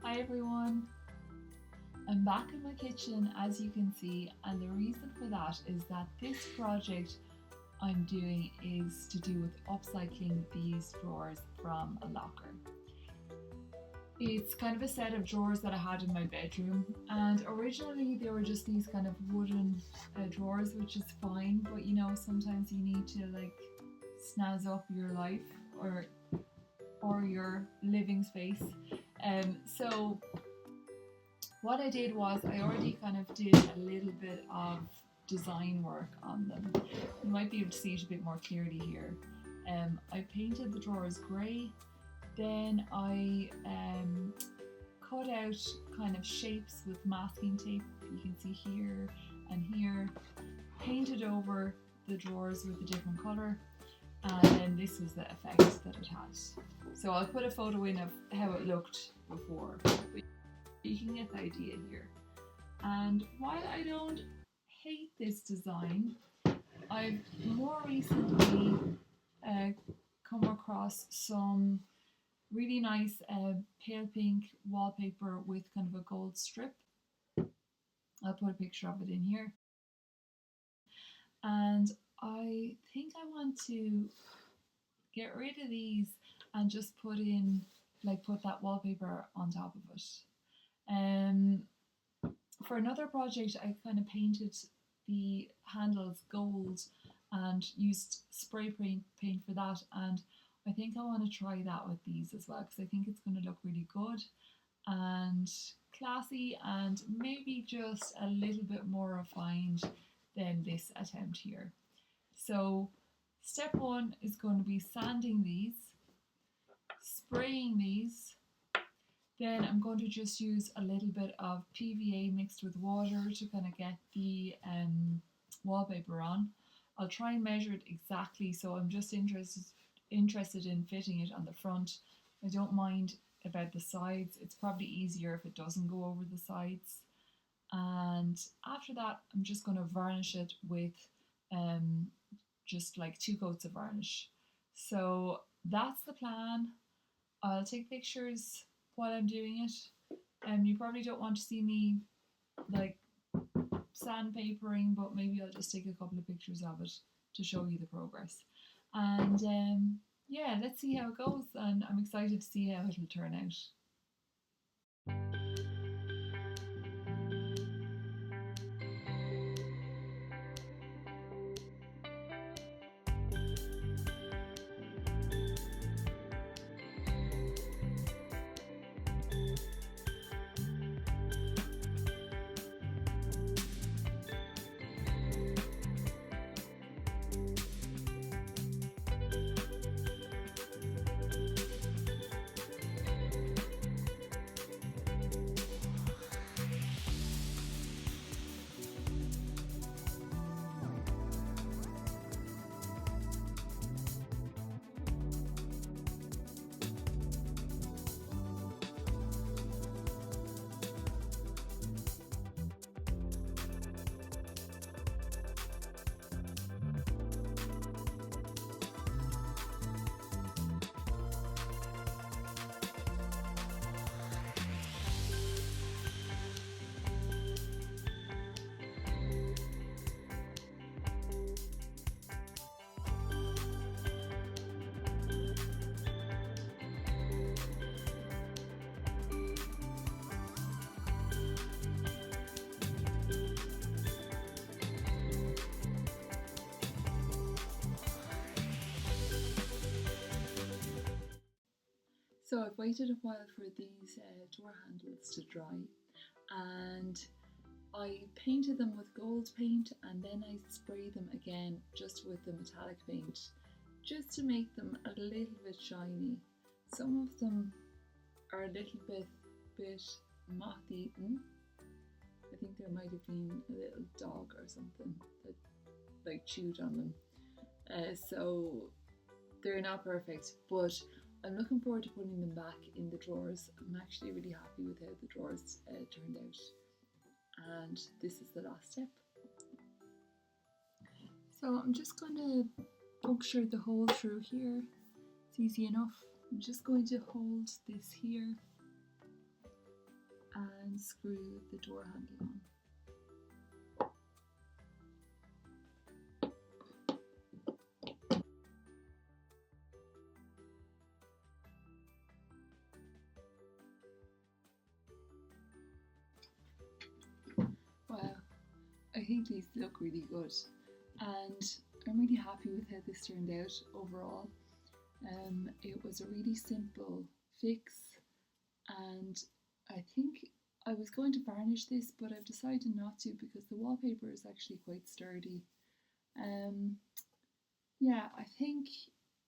Hi everyone, I'm back in my kitchen as you can see, and the reason for that is that this project I'm doing is to do with upcycling these drawers from a locker. It's kind of a set of drawers that I had in my bedroom, and originally they were just these kind of wooden drawers, which is fine, but you know, sometimes you need to like snazz up your life or your living space. So what I did was I already kind of did a little bit of design work on them. You might be able to see it a bit more clearly here. I painted the drawers grey, then I cut out kind of shapes with masking tape, you can see here and here, painted over the drawers with a different colour, and then this was the effect that it had. So I'll put a photo in of how it looked before, but you can get the idea here. And while I don't hate this design, I've more recently come across some really nice pale pink wallpaper with kind of a gold strip. I'll put a picture of it in here. And I think I want to get rid of these and just put that wallpaper on top of it. For another project, I kind of painted the handles gold and used spray paint for that, and I think I want to try that with these as well, because I think it's going to look really good and classy and maybe just a little bit more refined than this attempt here. So step one is going to be sanding these, spraying these, then I'm going to just use a little bit of PVA mixed with water to kind of get the wallpaper on. I'll try and measure it exactly, so I'm just interested in fitting it on the front. I don't mind about the sides. It's probably easier if it doesn't go over the sides. And after that, I'm just going to varnish it with just like 2 coats of varnish. So that's the plan. I'll take pictures while I'm doing it. You probably don't want to see me like sandpapering, but maybe I'll just take a couple of pictures of it to show you the progress. And yeah, let's see how it goes, and I'm excited to see how it'll turn out. So I've waited a while for these door handles to dry, and I painted them with gold paint, and then I sprayed them again just with the metallic paint, just to make them a little bit shiny. Some of them are a little bit moth-eaten. I think there might have been a little dog or something that like chewed on them. So they're not perfect, but I'm looking forward to putting them back in the drawers. I'm actually really happy with how the drawers turned out. And this is the last step. So I'm just going to puncture the hole through here. It's easy enough. I'm just going to hold this here and screw the door handle on. Wow, I think these look really good, and I'm really happy with how this turned out overall. It was a really simple fix, and I think I was going to varnish this, but I've decided not to because the wallpaper is actually quite sturdy. Yeah, I think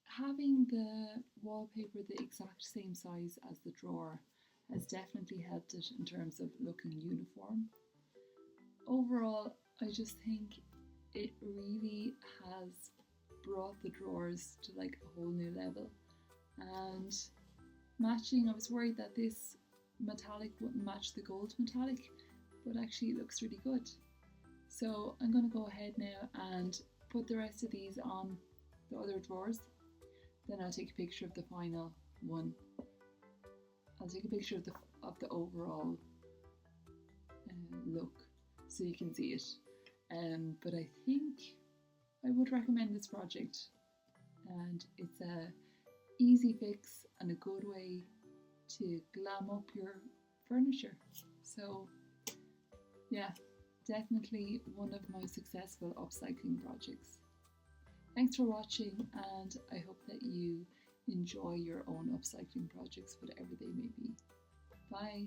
having the wallpaper the exact same size as the drawer has definitely helped it in terms of looking uniform. Overall, I just think it really has brought the drawers to like a whole new level. And matching, I was worried that this metallic wouldn't match the gold metallic, but actually it looks really good. So I'm going to go ahead now and put the rest of these on the other drawers. Then I'll take a picture of the final one. I'll take a picture of the overall look so you can see it. But I think I would recommend this project, and it's a easy fix and a good way to glam up your furniture. So yeah, definitely one of my successful upcycling projects. Thanks for watching, and I hope that you enjoy your own upcycling projects, whatever they may be. Bye.